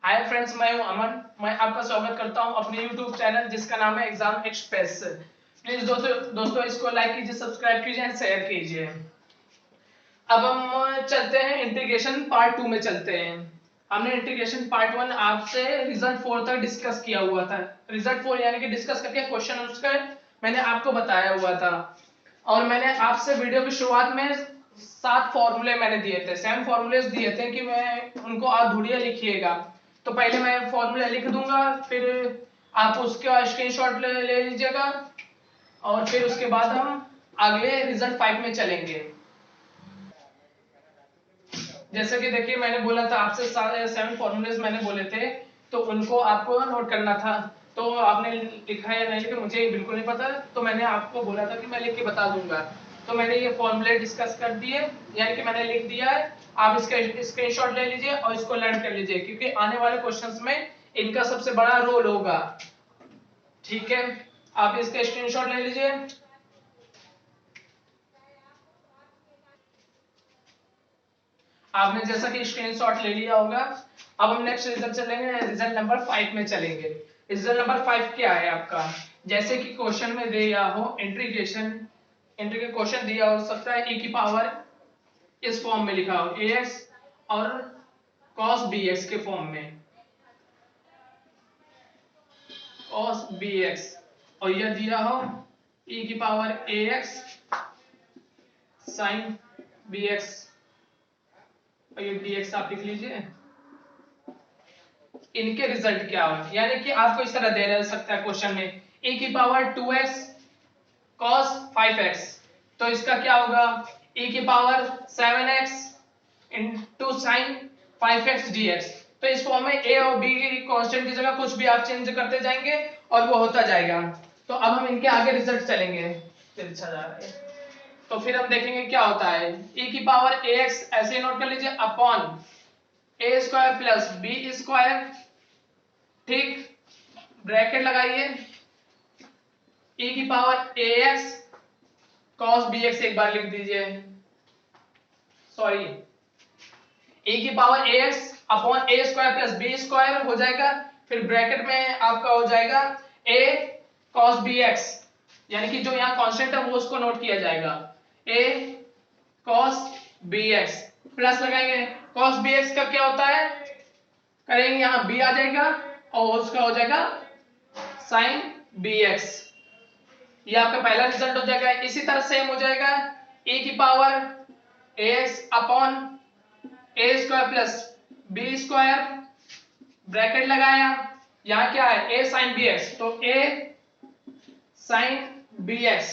Hi friends, मैं हूं अमन। मैं आपका स्वागत करता हूं अपने YouTube चैनल जिसका नाम है एग्जाम एक्सप्रेस। प्लीज दोस्तों इसको लाइक कीजिए, सब्सक्राइब कीजिए एंड शेयर कीजिए। अब हम चलते हैं इंटीग्रेशन पार्ट 2 में चलते हैं। हमने इंटीग्रेशन पार्ट 1 आपसे रिजल्ट 4 तक डिस्कस किया हुआ था। रिजल्ट 4 यानी कि डिस्कस करके क्वेश्चन उसका मैंने आपको बताया हुआ था। और मैंने आपसे वीडियो की शुरुआत में 7 फॉर्मूले मैंने दिए थे, 7 फॉर्मूले दिए थे कि मैं उनको आप ढूंढिए लिखिएगा। तो पहले मैं फॉर्मूला लिख दूंगा, फिर आप उसका स्क्रीनशॉट ले लीजिएगा और फिर उसके बाद हम अगले रिजल्ट 5 में चलेंगे। जैसे कि देखिए, मैंने बोला था आपसे 7 फॉर्मूलेज मैंने बोले थे, तो उनको आपको नोट करना था। तो आपने लिखा है या नहीं लिखा मुझे बिल्कुल नहीं पता, तो मैंने आपको बोला था कि मैं लिख के बता दूंगा। तो मैंने ये फॉर्मूले डिस्कस कर दिए, यानी कि मैंने लिख दिया है। आप इसका स्क्रीनशॉट ले लीजिए और इसको लर्न कर लीजिए, क्योंकि आने वाले क्वेश्चंस में इनका सबसे बड़ा रोल होगा। ठीक है, आप इसका स्क्रीनशॉट ले लीजिए। आपने जैसा कि स्क्रीनशॉट ले लिया होगा। अब हम नेक्स्ट रिजल्ट चलेंगे, रिजल्ट नंबर 5 में चलेंगे। रिजल्ट नंबर 5 क्या है आपका? जैसे कि क्वेश्चन में दिया हो इंटीग्रेशन, इंटीग्रेशन क्वेश्चन दिया हो सकता है e की पावर इस फॉर्म में लिखा हो ax और cos bx के फॉर्म में, cos bx, और यह दिया हो e की पावर ax sin bx, और ये dx आप लिख लीजिए। इनके रिजल्ट क्या हो, यानी कि आपको इस तरह दे सकता है क्वेश्चन में e की पावर 2x cos 5x, तो इसका क्या होगा e की power 7x into sine 5x dx। तो इस फॉर्म में a और b की कांस्टेंट की जगह कुछ भी आप चेंज करते जाएंगे और वो होता जाएगा। तो अब हम इनके आगे रिजल्ट चलेंगे। अच्छा जा रहा है, तो फिर हम देखेंगे क्या होता है। e की पावर ax ऐसे नोट कर लीजिए upon a square plus b square, ठीक, ब्रैकेट लगाइए। e की पावर ax cos bx एक बार लिख दीजिए, सॉरी e की power ax upon a square plus b square हो जाएगा। फिर ब्रैकेट में आपका हो जाएगा a cos bx, यानी कि जो यहाँ कांस्टेंट है वो उसको नोट किया जाएगा, a cos bx प्लस लगाएंगे। cos bx का क्या होता है, करेंगे यहाँ b आ जाएगा और उसका हो जाएगा sin bx। ये आपका पहला रिजल्ट हो जाएगा। इसी तरह सेम हो जाएगा e की power ax upon a square plus b square, bracket लगाया, यहाँ क्या है a sin bx, तो a sin bx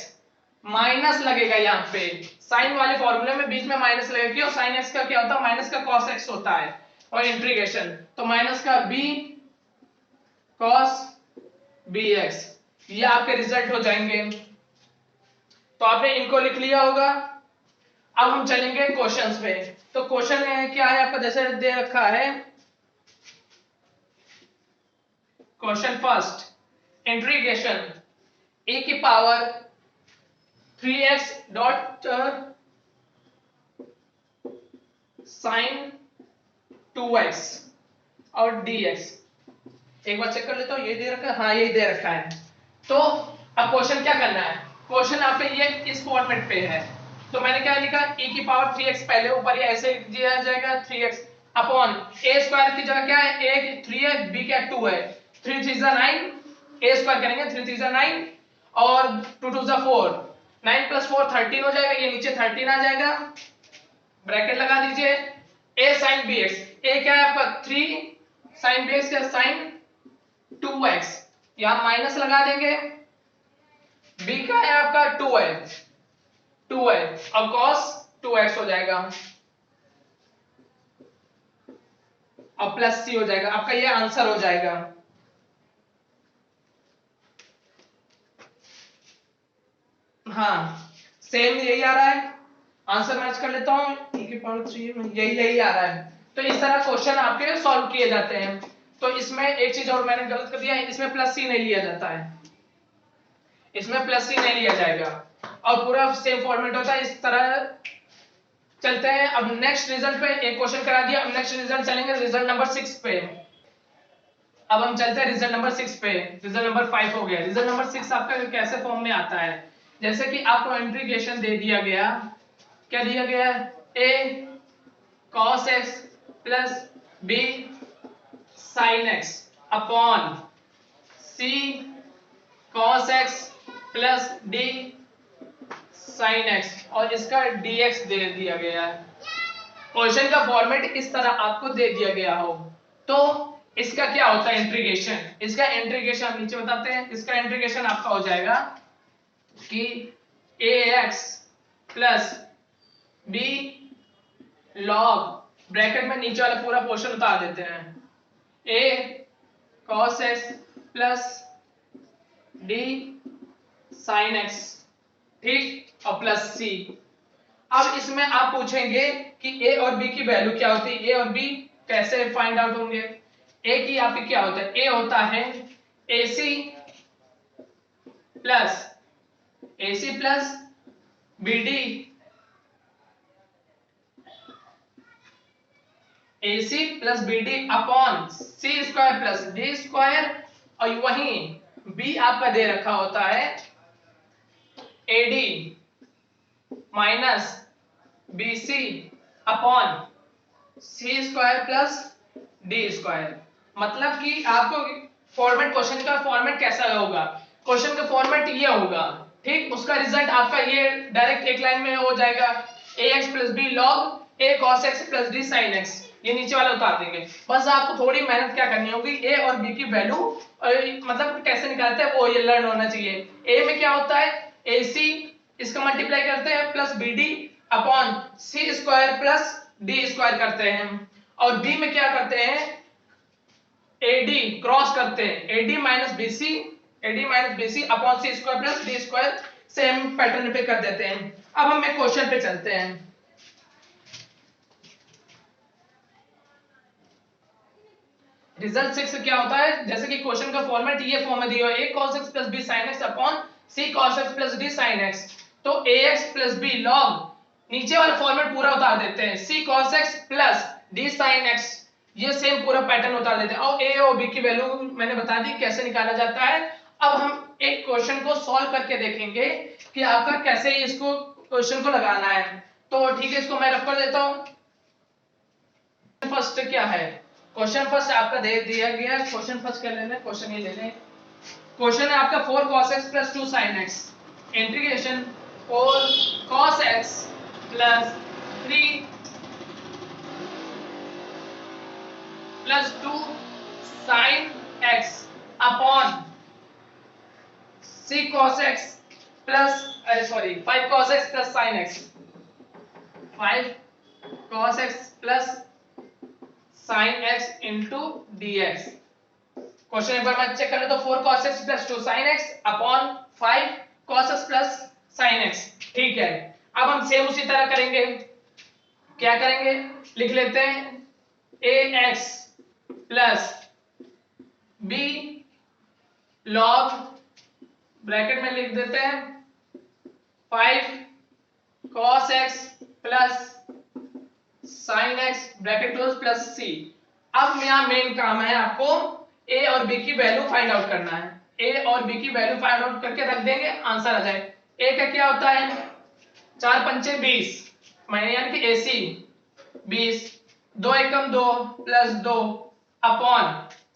माइनस लगेगा यहाँ पे, साइन वाले फॉर्मूले में बीच में माइनस लगेगी, और sin x का क्या होता है, माइनस का cos x होता है, और इंटीग्रेशन तो माइनस का b cos bx, ये आपके रिजल्ट हो जाएंगे। तो आपने इनको लिख लिया होगा। अब हम चलेंगे क्वेश्चंस पे। तो क्वेश्चन क्या है आपका, जैसे दे रखा है क्वेश्चन फर्स्ट, इंटीग्रेशन e की power 3x dot sine 2x और dx। एक बार चेक कर लेता हूं, ये दे रखा है, हाँ यही दे रखा है। तो अब क्वेश्चन क्या करना है, क्वेश्चन आप पे ये इस फॉर्मेट पे है। तो मैंने क्या लिखा, e की पावर 3x पहले ऊपर ये ऐसे दिया जाएगा 3x अपॉन a स्क्वायर की जगह क्या है, a 3 है, b क्या 2 है, 3 3 9, a स्क्वायर करेंगे 3 3 9 और 2 2 4, 9 प्लस 4 13 हो जाएगा, ये नीचे 13 आ जाएगा, ब्रैकेट लगा दीजिए। a sin bx, a क्या है आपका 3 sin bx का sin 2x, यहां माइनस लगा देंगे। b का है आपका 2 है, 2 है, और cos 2x हो जाएगा और प्लस c हो जाएगा, आपका ये आंसर हो जाएगा। हाँ सेम यही आ रहा है, आंसर मैच कर लेता हूं, e की पावर 3 में यही आ रहा है। तो इस तरह क्वेश्चन आपके सॉल्व किए जाते हैं। तो इसमें एक चीज और मैंने गलत कर दिया है, इसमें प्लस c नहीं लिया जाता है, इसमें प्लस c नहीं लिया जाएगा, और पूरा सेम फॉर्मेट होता है। इस तरह चलते हैं। अब नेक्स्ट रिजल्ट पे एक क्वेश्चन करा दिया, अब नेक्स्ट रिजल्ट चलेंगे रिजल्ट नंबर 6 पे। अब हम चलते हैं रिजल्ट नंबर 6 पे। रिजल्ट नंबर 5 हो गया। रिजल्ट नंबर 6 आपका कैसे फॉर्म में आता है, जैसे कि आपको इंटीग्रेशन दे दिया गया, क्या दिया गया, a cos x plus b sin x upon c cos x plus d sin x, और इसका dx दे दिया गया है। क्वेश्चन का फॉर्मेट इस तरह आपको दे दिया गया हो तो इसका क्या होता है इंटीग्रेशन, इसका इंटीग्रेशन हम नीचे बताते हैं। इसका इंटीग्रेशन आपका हो जाएगा कि ax plus b log bracket में नीचे वाला पूरा पोर्शन उतार देते हैं, a cos x plus d sin x, ठीक, और प्लस c। अब इसमें आप पूछेंगे कि a और b की वैल्यू क्या होती है, a और b कैसे फाइंड आउट होंगे। a की यहाँ पे क्या होता है, a होता है ac plus bd, ac plus bd upon c square plus d square, और वहीं b आपका दे रखा होता है ad minus bc upon c square plus d square. मतलब कि आपको फॉर्मेट, क्वेश्चन का फॉर्मेट कैसा होगा, क्वेश्चन का फॉर्मेट ये होगा, ठीक। उसका रिजल्ट आपका ये डायरेक्ट एक लाइन में हो जाएगा, ax plus b log a cos x plus d sin x, ये नीचे वाला उतार देंगे। बस आपको थोड़ी मेहनत क्या करनी होगी, a और b की वैल्यू मतलब कैसे निकालते हैं वो ये लर्न होना चाहिए। a में क्या होता है ac, इसका मल्टीप्लाई करते हैं plus bd upon c square plus d square करते हैं, और b में क्या करते हैं AD क्रॉस करते हैं, AD minus BC upon C square plus D square, same pattern पे कर देते हैं। अब हम क्वेश्चन पे चलते हैं। रिजल्ट 6 क्या होता है, जैसे कि क्वेश्चन का फॉर्मेट ये फॉर्म में दिया है, a cos x plus b sin x upon c cos x plus d sin x, तो ax प्लस b log नीचे वाला फॉर्मेट पूरा उतार देते हैं, c cos x plus d sin x, ये सेम पूरा पैटर्न उतार देते हैं, और a और b की वैल्यू मैंने बता दी कैसे निकाला जाता है। अब हम एक क्वेश्चन को सॉल्व करके देखेंगे कि आपका कैसे इसको क्वेश्चन को लगाना है। तो ठीक है, इसको मैं रख कर देता हूं। फर्स्ट क्या है, क्वेश्चन फर्स्ट आपका दे दिया गया, क्वेश्चन फर्स्ट क्या लेना है, क्वेश्चन ये ले लें। क्वेश्चन है आपका 4 cos x plus 2 sin x, integration 4 cos x plus 3 plus 2 sin x upon c cos x plus 5 cos x plus sin x, 5 cos x plus sin x into dx। Question एक बार मैं check कर ले तो 4 cos x plus 2 sin x upon 5 cos x plus sin x, ठीक है। अब हम same उसी तरह करेंगे, क्या करेंगे, लिख लेते हैं ax plus b log bracket में लिख देते हैं 5 cos x plus sin x bracket close plus c। अब यहाँ मेन काम है आपको a और b की वैल्यू फाइंड आउट करना है, a और b की वैल्यू फाइंड आउट करके रख देंगे, आंसर आ जाए। a का क्या होता है 4 पंचे 20, मैंने यानी कि ac 20, 2 एकम 2 plus 2 upon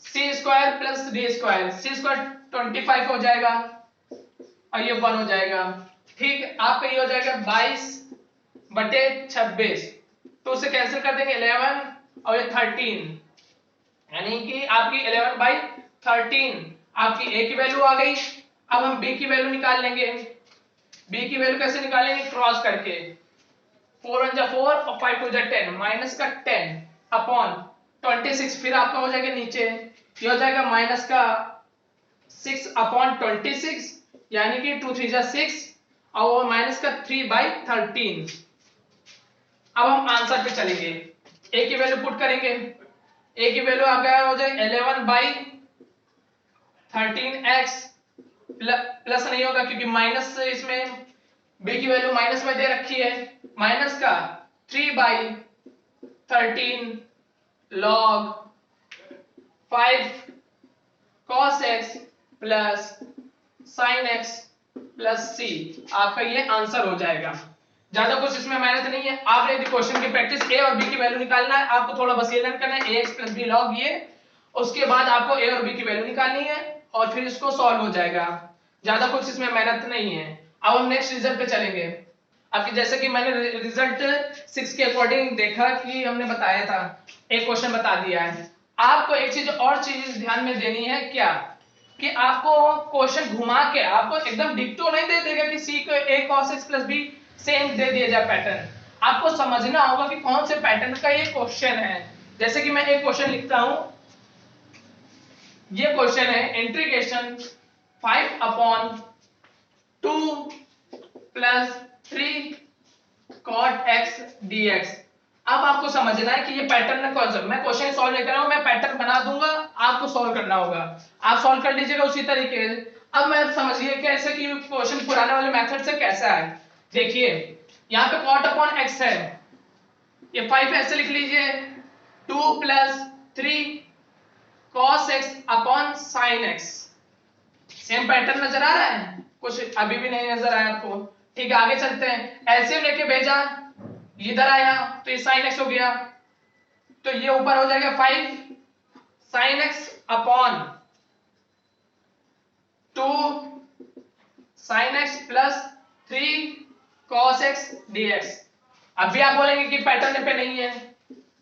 c square plus d square, c square 25 हो जाएगा और ये 1 हो जाएगा, ठीक। आपका ये हो जाएगा 22 बटे 26, तो उसे कैंसिल कर देंगे 11 और ये 13, यानी कि आपकी 11 बाई 13 आपकी a की वैल्यू आ गई। अब हम b की वैल्यू निकाल लेंगे, b की वैल्यू कैसे निकालेंगे, क्रॉस करके 4 1 जा 4 और 5 2 जा 10, माइनस का 10 अपॉन 26, फिर आपका हो जाएगा नीचे, ये हो जाएगा माइनस का 6 अपॉन 26, यानी कि 2 3 जा 6 और वो माइनस का 3 बाई 13। अब हम आंसर पे चलेंगे, a की वैल्यू पुट करेंगे, a की वैल्यू आपका हो जाए 11 बाई 13x प्लस नहीं होगा क्योंकि माइनस इसमें b की वैल्यू माइनस में दे रखी है, माइनस का 3 by 13 log 5 cos x plus sin x plus c, आपका ये आंसर हो जाएगा। ज्यादा कुछ इसमें मेहनत नहीं है, आपने यदि क्वेश्चन की प्रैक्टिस a और b की वैल्यू निकालना है, आपको थोड़ा बस ये लर्न करना है ax प्लस b log ये, उसके बाद आपको a और b की वैल्यू निकालनी है और फिर इसको सॉल्व हो जाएगा। ज्यादा कुछ इसमें मेहनत नहीं है। अब हम नेक्स्ट रिजल्ट पे चलेंगे। आपकी जैसे कि मैंने रिजल्ट 6 के अकॉर्डिंग देखा कि हमने बताया था, एक क्वेश्चन बता दिया है। आपको एक चीज और चीज ध्यान में देनी है, क्या कि आपको क्वेश्चन घुमा के आपको एकदम डिक्टो नहीं दे देगा कि सी को a cos x plus b same दे दिया जाए पैटर्न। आपको समझना होगा कि कौन से पैटर्न का ये क्वेश्चन है। जैसे कि मैं एक क्वेश्चन लिखता हूं, ये क्वेश्चन है integration 5 upon 2 plus 3 cot x dx। अब आपको समझना है कि ये पैटर्न है कौन सा। मैं क्वेश्चन सॉल्व नहीं कर रहा हूं, मैं पैटर्न बना दूंगा, आपको सॉल्व करना होगा, आप सॉल्व कर लीजिएगा उसी तरीके। अब मैं समझिए कैसे कि क्वेश्चन पुराने वाले मेथड से कैसा है। देखिए यहाँ पे cot अपॉन x है, ये 5 ऐसे लिख लीजिए, 2 plus 3 cos x upon sin x। Same pattern नजर आ रहा है? कुछ अभी भी नहीं नजर आया आपको? ठीक है, आगे चलते हैं। एलसीएम लेके भेजा, इधर आया तो ये sin x हो गया, तो ये ऊपर हो जाएगा 5 sin x upon 2 sin x plus 3 cos x dx। अभी आप बोलेंगे कि पैटर्न पे नहीं है,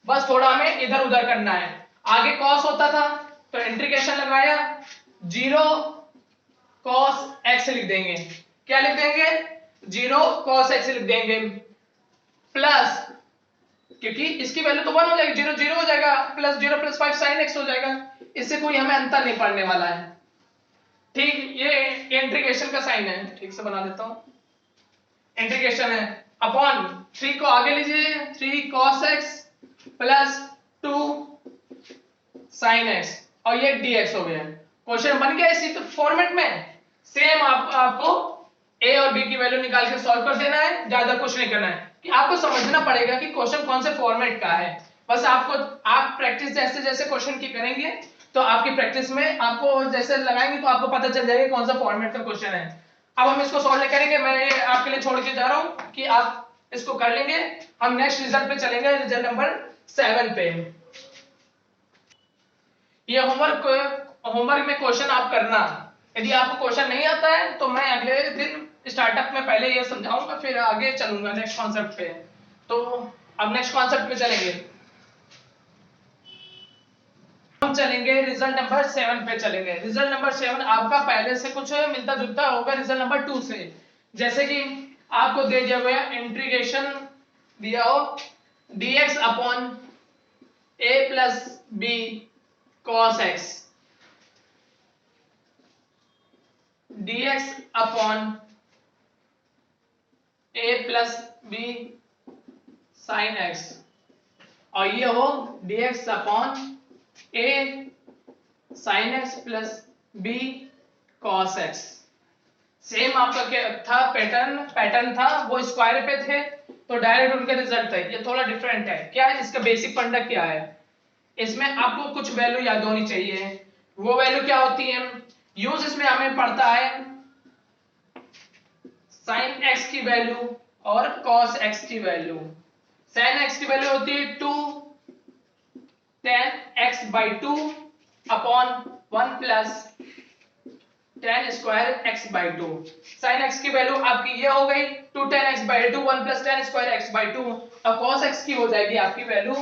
बस थोड़ा हमें इधर उधर करना है। आगे cos होता था तो इंटीग्रेशन लगाया, 0 cos x लिख देंगे। क्या लिख देंगे? 0 cos x लिख देंगे, प्लस क्योंकि इसकी वैल्यू तो 1 हो जाएगी, 0 0 हो जाएगा, प्लस 0 प्लस 5 sin x हो जाएगा। इससे कोई हमें अंतर नहीं पड़ने वाला है। ठीक, ये इंटीग्रेशन का साइन है, ठीक से बना देता हूं। इंटीग्रेशन है अपॉन 3 को आगे लीजिए, 3 cos x plus 2 sin x और ये dx हो गया। क्वेश्चन बन गया इसी तो फॉर्मेट में। सेम आपको a और b की वैल्यू निकाल के सॉल्व कर देना है, ज्यादा कुछ नहीं करना है। कि आपको समझना पड़ेगा कि क्वेश्चन कौन से फॉर्मेट का है। बस आप प्रैक्टिस जैसे जैसे क्वेश्चन की करेंगे तो आपकी प्रैक्टिस में आपको जैसे लगाएंगे तो आपको पता चल जाएगा कौन सा फॉर्मेट का क्वेश्चन है। अब हम इसको सॉल्व करेंगे, मैं आपके लिए छोड़ के जा रहा हूं कि आप इसको कर लेंगे। हम नेक्स्ट रिजल्ट पे चलेंगे, रिजल्ट नंबर 7 पे। ये होमवर्क में क्वेश्चन आप करना। यदि आपको क्वेश्चन नहीं आता है तो मैं अगले दिन स्टार्टअप में पहले ये समझाऊंगा, फिर आगे चलूंगा नेक्स्ट कॉन्सेप्ट पे। तो अब नेक्स्ट कॉन्सेप्ट पे चलेंगे, हम चलेंगे रिजल्ट नंबर 7 पे चलेंगे। रिजल्ट नंबर 7 आपका पहले से कुछ मिलता जुलता होगा रिजल्ट नंबर 2 से। जैसे कि आपको दे दिया गया इंटीग्रेशन दिया हो dx upon a plus b cos x, dx upon a plus b sin x, और ये हो dx upon a sin x plus b cos x। Same आपका क्या था पैटर्न था, वो स्क्वायर पे थे तो डायरेक्ट उनका रिजल्ट है। ये थोड़ा डिफरेंट है। क्या है इसका बेसिक फंडा, क्या है इसमें आपको कुछ वैल्यू याद होनी चाहिए। वो वैल्यू क्या होती है? यूज इसमें हमें पड़ता है sin x की वैल्यू और cos x की वैल्यू। sin x की वैल्यू होती है 2 tan x by 2 upon 1 plus tan square x by 2। sin x की वैल्यू आपकी ये हो गई 2 tan x by 2 1 plus tan square x by 2, और cos x की हो जाएगी आपकी value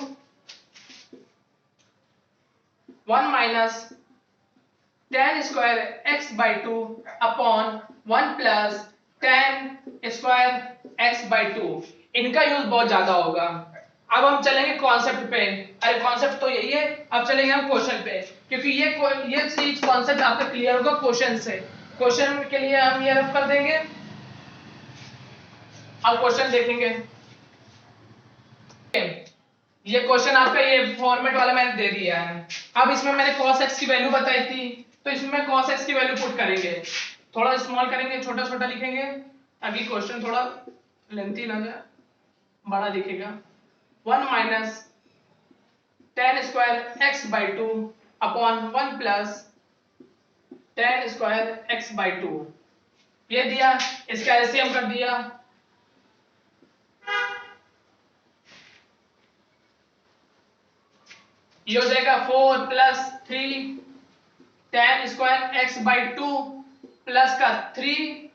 1 minus tan square x by 2 upon 1 plus tan square x by 2। इनका यूज बहुत ज्यादा होगा। अब हम चलेंगे कॉन्सेप्ट पे। अरे कॉन्सेप्ट तो यही है, अब चलेंगे हम क्वेश्चन पे, क्योंकि ये चीज कॉन्सेप्ट आपका क्लियर होगा क्वेश्चन से। क्वेश्चन के लिए हम ये रफ कर देंगे, अब क्वेश्चन देखेंगे। ये क्वेश्चन आपका ये फॉर्मेट वाला मैंने दे दिया है। अब इसमें मैंने cos x की वैल्यू बताई थी, तो इसमें cos x की वैल्यू पुट करेंगे, थोड़ा स्मॉल करेंगे, छोटा छोटा लिखेंगे ताकि क्वेश्चन थोड़ा लेंथी ना जाए, बड़ा दिखेगा। 1 minus tan square x by 2 upon 1 plus tan square x by to, ये दिया, इसका एलसीएम कर दिया, ये हो जाएगा 4 plus 3 tan square x by two plus का 3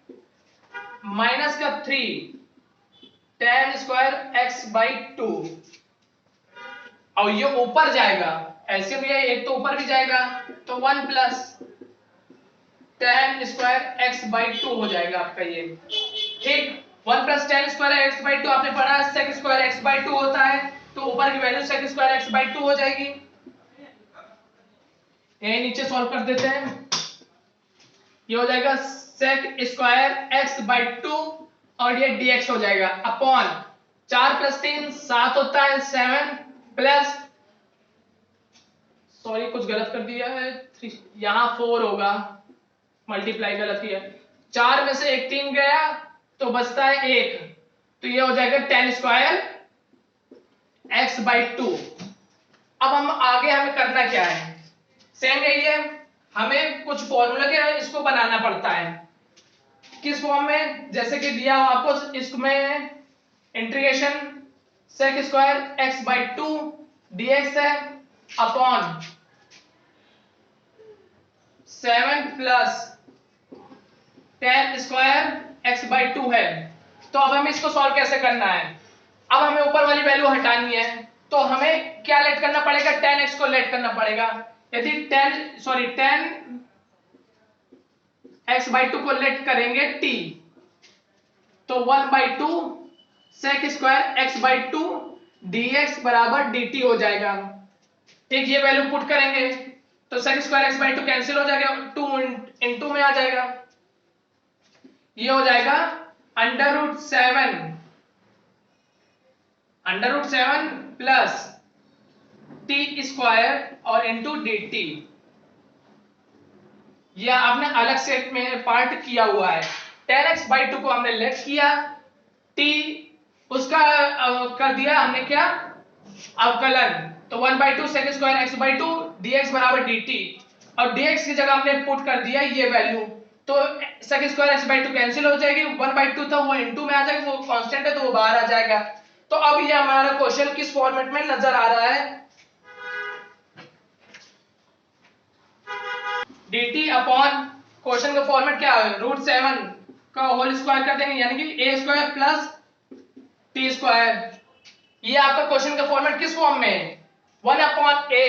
माइनस का 3 tan square x by two, और ये ऊपर जाएगा ऐसे भी है, एक तो ऊपर भी जाएगा, तो 1 plus tan square x by two हो जाएगा आपका ये, ठीक। 1 plus tan square x by two आपने पढ़ा है sec square x by two होता है, तो ऊपर की value sec square x by two हो जाएगी। ये नीचे सॉल्व कर देते हैं, ये हो जाएगा sec square x by two और ये dx हो जाएगा अपॉन 4 प्लस 3 7 होता है, 7 प्लस, सॉरी कुछ गलत कर दिया है, 3 यहां 4 होगा, मल्टीप्लाई गलत किया, 4 में से एक 3 गया तो बचता है 1, तो ये हो जाएगा ten square x by to. अब हम आगे हमें करना क्या है, सेम यही है, हमें कुछ फॉर्मूला के इसको बनाना पड़ता है, किस फॉर्म में, जैसे कि दिया हो आपको इसमें integration sec square x by two dx है upon 7 plus tan square x by two है। तो अब हमें इसको सॉल्व कैसे करना है, अब हमें ऊपर वाली वैल्यू हटानी है, तो हमें क्या लेट करना पड़ेगा, टेन एक्स को लेट करना पड़ेगा, यदि टेन एक्स बाई टू को लेट करेंगे t, तो 1 by two sec square x by two dx बराबर dt हो जाएगा, ठीक। ये वैल्यू पुट करेंगे तो sec square x by two cancel हो जाएगा, 2 इंटू में आ जाएगा, ये हो जाएगा under root seven plus T square और इंटू dt, यह आपने अलग से में पार्ट किया हुआ है, टेन एक्स बाई टू को हमने लेट किया, t उसका कर दिया हमने क्या, अवकलन, तो 1 by two sec square x by two dx बराबर dt, और dx की जगह हमने पुट कर दिया ये वैल्यू, तो sec square x by two cancel हो जाएगी, 1 बाई टू था वो इनटू में आ जाएगा, वो कांस्टेंट है तो वो बाहर आ जाएगा। तो अब ये हमारा क्वेश्चन किस फॉर्मेट में नजर आ रहा है, dt अपॉन, क्वेश्चन का फॉर्मेट क्या है, रूट 7 का होल स्क्वायर कर देंगे, यानी कि a square plus T square, ये आपका क्वेश्चन का फॉर्मेट किस फॉर्म में है, 1 upon a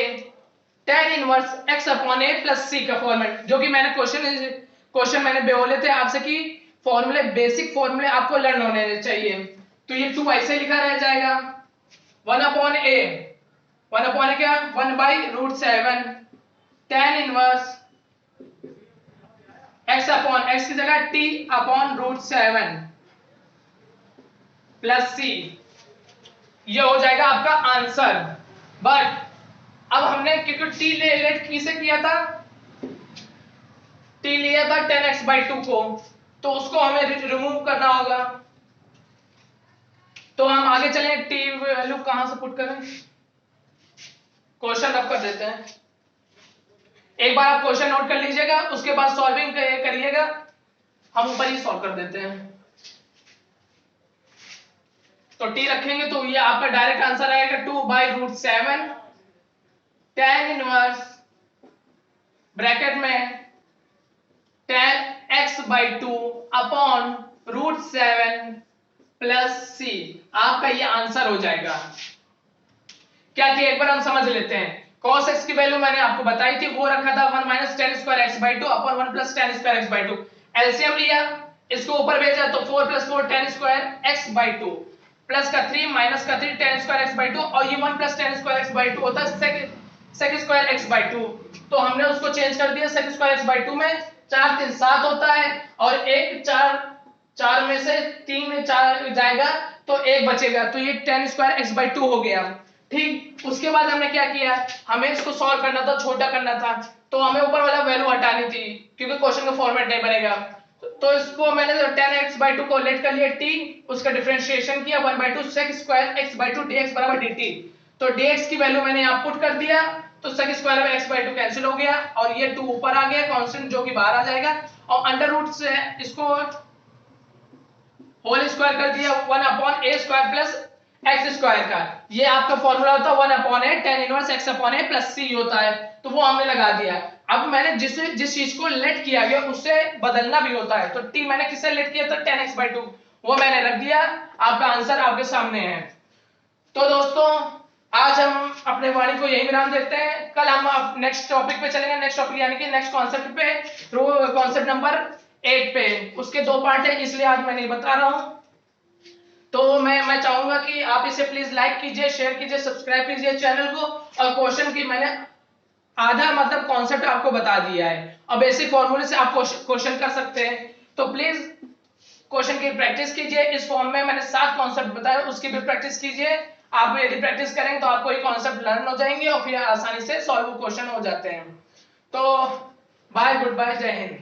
tan inverse x upon a plus c का फॉर्मेट, जो कि मैंने क्वेश्चन मैंने बोले थे आपसे कि फॉर्मूले, बेसिक फॉर्मूले आपको लर्न होने चाहिए, तो ये 2 ऐसे लिखा रह जाएगा, 1 अपॉन a क्या, 1 by root 7 tan inverse x upon, x की जगह t upon root 7 plus c, ये हो जाएगा आपका आंसर। बट अब हमने क्योंकि t लेट किसे किया था, t लिया था 10x बाई टू को, तो उसको हमें रिमूव करना होगा, तो हम आगे चलें, t वैल्यू कहां से पुट करें, क्वेश्चन रफ कर देते हैं, एक बार आप क्वेश्चन नोट कर लीजिएगा, उसके बाद सॉल्विंग करिएगा, हम ऊपर ही सॉल्व कर देते हैं, तो t रखेंगे तो ये आपका डायरेक्ट आंसर आएगा 2 by root 7 tan inverse bracket में tan x by two upon root 7 plus c, आपका ये आंसर हो जाएगा। क्या किया एक बार हम समझ लेते हैं, cos x की वैल्यू मैंने आपको बताई थी, वो रखा था 1 minus tan square x by two upon 1 plus tan square x by two, LCM लिया, इसको ऊपर भेजा तो 4 plus 4 tan square x by two plus का 3 माइनस का 3 tan square x by two, और ये 1 plus tan square x by two होता है sec square x by two, तो हमने उसको चेंज कर दिया, sec square x by to में 4 3 7 होता है, और एक 4 में से 3 में 4 जाएगा तो 1 बचेगा, तो ये ten square x by two हो गया, ठीक। उसके बाद हमने क्या किया, हमें इसको सॉल्व करना था, छोटा करना था, तो हमें ऊपर वाला वैल्यू हटानी थी, क्योंकि क्वेश्चन का फॉर्मेट नहीं बनेगा, तो इसको मैंने 10x बाई टू को लेट कर लिया t, उसका डिफरेंशिएशन किया 1 by two sec square x by two dx बराबर dt, तो dx की वैल्यू मैंने यहाँ पुट कर दिया, तो sec स्क्वायर अब x/2 कैंसिल हो गया और ये 2 ऊपर आ गया कांस्टेंट जो कि बाहर आ जाएगा और अंडर रूट से इसको होल स्क्वायर कर दिया 1/a² प्लस x स्क्वायर का। ये आपका फॉर्मूला होता है 1/a tan inverse x upon a plus c होता है, तो वो हमने लगा दिया। अब मैंने जिस चीज को लेट किया गया उससे बदलना भी होता है, तो t मैंने किससे लेट किया था tan x/2, वो मैंने रख दिया। आपका आंसर आपके सामने है। तो दोस्तों आज हम अपने वाणी को यही विराम देते हैं। कल हम नेक्स्ट टॉपिक पे चलेंगे, नेक्स्ट टॉपिक यानी कि नेक्स्ट कॉन्सेप्ट पे, कॉन्सेप्ट नंबर 8 पे। उसके 2 पार्ट है इसलिए आज मैं नहीं बता रहा हूं। तो मैं चाहूंगा कि आप इसे प्लीज लाइक कीजिए, शेयर कीजिए, सब्सक्राइब कीजिए चैनल को। और क्वेश्चन की मैंने आधा मतलब कॉन्सेप्ट आपको बता दिया है और बेसिक फॉर्मूले से आप क्वेश्चन कर सकते हैं। तो प्लीज क्वेश्चन की प्रैक्टिस कीजिए। इस फॉर्म में मैंने 7 कॉन्सेप्ट बताए, उसकी भी प्रैक्टिस कीजिए। आप यदि प्रैक्टिस करेंगे तो आपको ये कॉन्सेप्ट लर्न हो जाएंगे और फिर आसानी से सॉल्व क्वेश्चन हो जाते हैं। तो बाय, गुड बाय, जय हिंद।